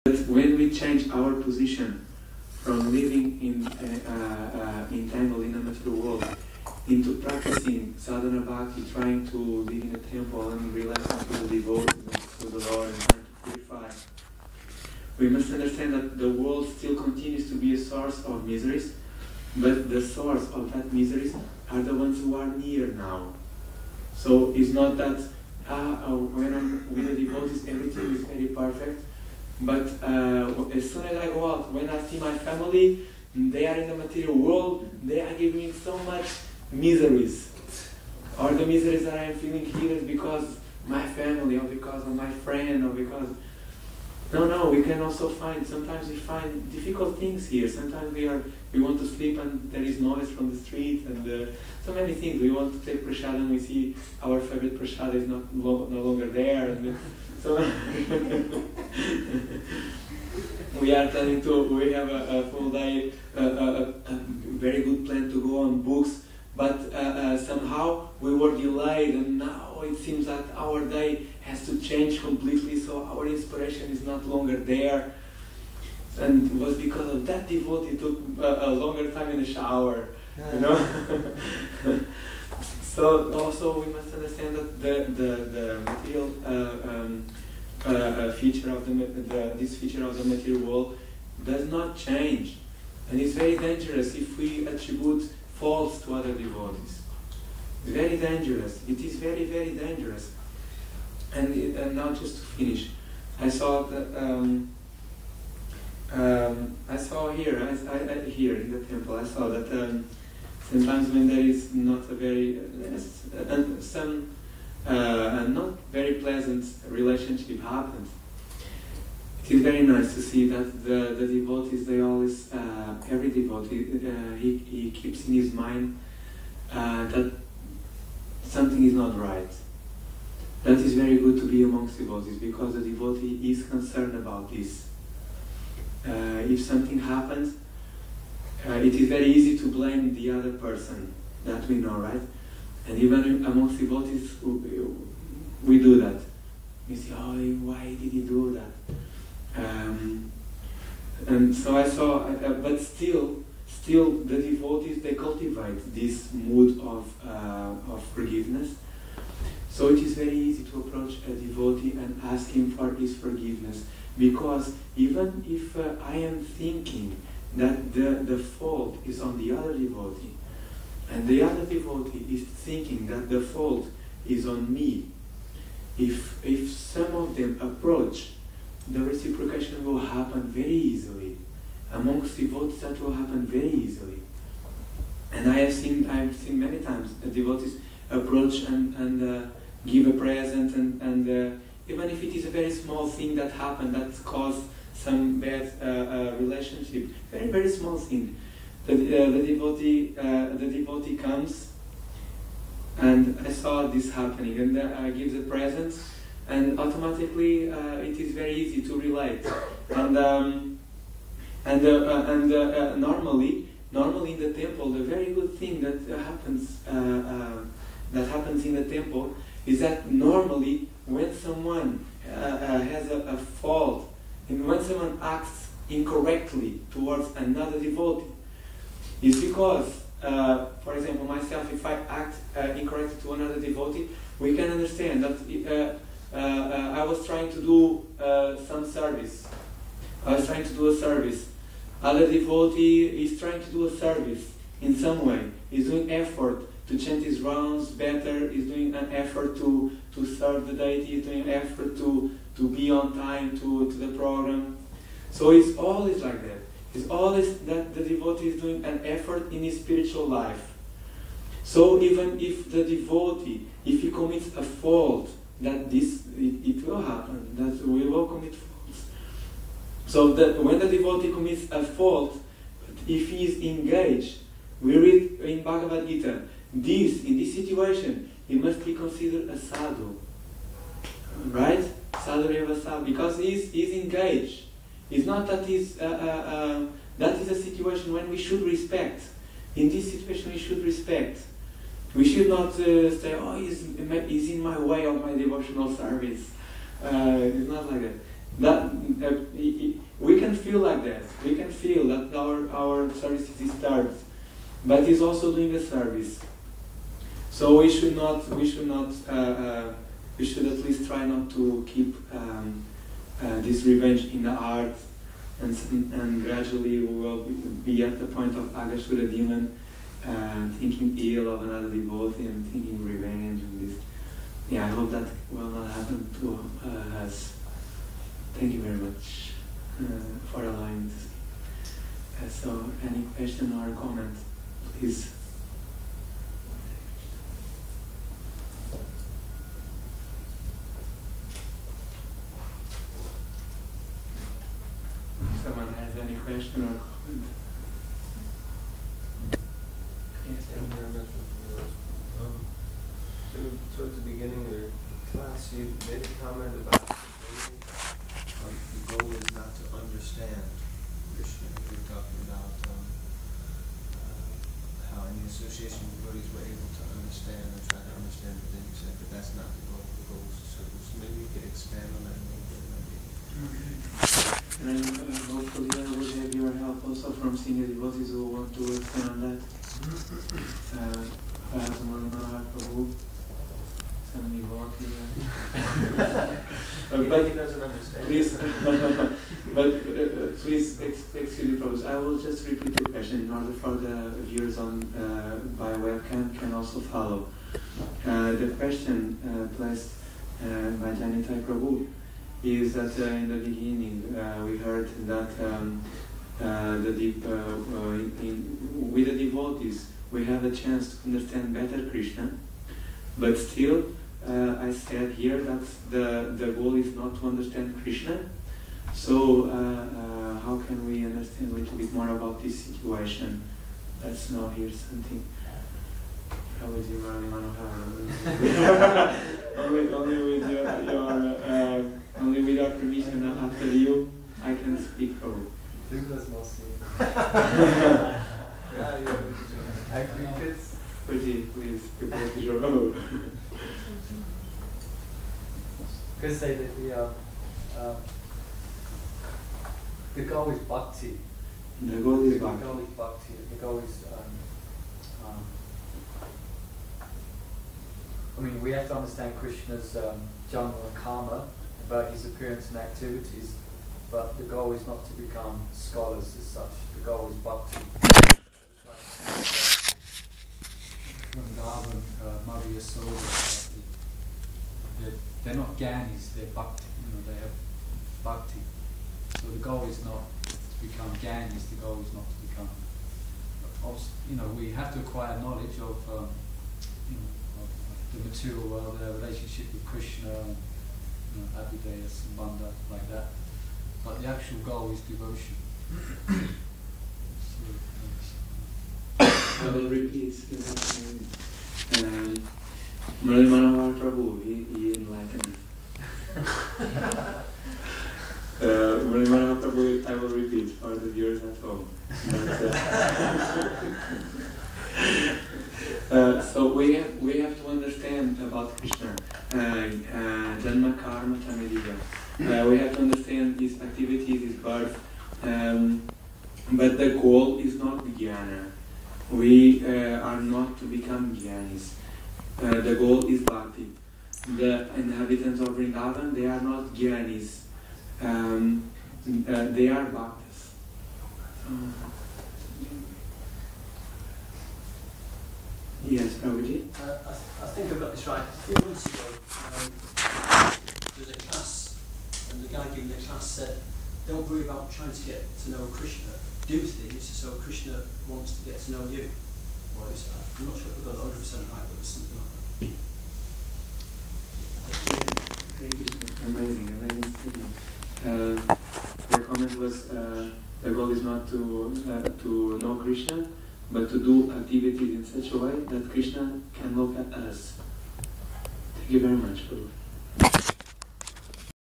But when we change our position from living entangled in the material world into practicing sadhana bhakti, trying to live in a temple and relaxing to the devotees to the Lord and trying to purify, we must understand that the world still continues to be a source of miseries, but the source of that miseries are the ones who are near now. So it's not that when I'm with the devotees everything is very perfect, but as soon as I go out, when I see my family, they are in the material world, they are giving me so much miseries. Or the miseries that I am feeling here is because my family, or because of my friend, or because... No, we can also find, sometimes we find difficult things here. Sometimes we want to sleep and there is noise from the street, and so many things. We want to take prasad and we see our favorite prasad is no longer there. And so we have a full day, a very good plan to go on books, but somehow we were delayed, and now it seems that our day has to change completely, so our inspiration is not longer there. And it was because of that devotee took a longer time in the shower, you know. So also we must understand that the material feature of this feature of the material world does not change, and it's very dangerous if we attribute faults to other devotees. It's very dangerous. It is very, very dangerous. And now just to finish, I saw that I saw here in the temple. I saw that sometimes when there is not a very not very pleasant relationship happens, it is very nice to see that the devotees, they always every devotee he keeps in his mind that something is not right. That is very good to be amongst devotees, because the devotee is concerned about this. If something happens, it is very easy to blame the other person, that we know, right? And even amongst devotees, we do that. We say, oh, why did he do that? And so I saw, but still the devotees, they cultivate this mood of forgiveness. So it is very easy to approach a devotee and ask him for his forgiveness, because even if I am thinking that the fault is on the other devotee, and the other devotee is thinking that the fault is on me, if some of them approach, the reciprocation will happen very easily. Amongst devotees, that will happen very easily. And I have seen many times devotees approach and give a present, and even if it is a very small thing that happened that caused some bad relationship, very, very small thing, the devotee comes, and I saw this happening, and gives a present, and automatically it is very easy to relate. And normally in the temple, the very good thing that happens in the temple is that normally when someone has a fault, and when someone acts incorrectly towards another devotee, it's because, for example, myself, if I act incorrectly to another devotee, we can understand that I was trying to do some service. I was trying to do a service. Other devotee is trying to do a service in some way. He's doing effort to chant his rounds better. He's doing an effort to serve the deity. He's doing an effort to be on time to the program. So it's always like that. It's always that the devotee is doing an effort in his spiritual life. So even if the devotee, if he commits a fault, that it will happen, that we will commit faults. So that when the devotee commits a fault, if he is engaged, we read in Bhagavad Gita, in this situation, he must be considered a sadhu. Right? Sadhu reva sadhu, because he's engaged. It's not that that is a situation when we should respect. In this situation we should respect. We should not say, oh, he's in my way of my devotional service. It's not like that. feel like that. We can feel that our service is disturbed, but it's also doing a service. So we should at least try not to keep this revenge in the heart, and gradually we will be at the point of Agashura demon, thinking ill of another devotee and thinking revenge and this. Yeah, I hope that will not happen to us. Thank you very much for allowing me to speak. So, any question or comment, please? Someone has any question or comment? Yes, Towards the beginning of the class, you made a comment about the goal is not to understand Krishna. You were talking about how in the association with devotees we're able to understand and try to understand, but then you said that that's not the goal. The goal is to serve. So maybe you could expand on that a little bit. Okay. And hopefully I will have your help also from senior devotees who want to expand on that. But he doesn't understand. Please, please excuse me, Prabhu. I will just repeat the question in order for the viewers on by webcam can also follow. The question placed by Janitai Prabhu is that in the beginning we heard that with the devotees we have a chance to understand better Krishna, but still I said here that the goal is not to understand Krishna. So how can we understand a little bit more about this situation? Let's now hear something. Only with your permission after you, I can speak for you. Please, Could say that the goal is bhakti. The goal is bhakti. The goal is bhakti. The goal is I mean, we have to understand Krishna's jnana and karma, about his appearance and activities, but the goal is not to become scholars as such. The goal is bhakti. Vrindavan, Mother Yasoda, they're not gyanis, they're bhakti. They have bhakti. So the goal is not to become gyanis. The goal is not to become. We have to acquire knowledge of the material world, their relationship with Krishna, Abhidheya, Sambandha, like that. But the actual goal is devotion. I will repeat. Murali Manohar Prabhu, he enlightened. Murali Manohar Prabhu, I will repeat for the viewers at home. So we have to understand about Krishna, Janma Karma Chamedija. We have to understand his activities, his birth, but the goal is not jnana. We are not to become jnanis. The goal is bhakti. The inhabitants of Vrindavan, they are not jnanis. They are bhaktas. Yes, Prabhuji? I think I got this right. A few months ago, there was a class, and the guy giving the class said, don't worry about trying to get to know Krishna. Do things so Krishna wants to get to know you. Or is that? I'm not sure if I got it 100% right, but it was something like that. Amazing statement. Your comment was the goal is not to know Krishna, but to do activities in such a way that Krishna can look at us. Thank you very much, Prabhu.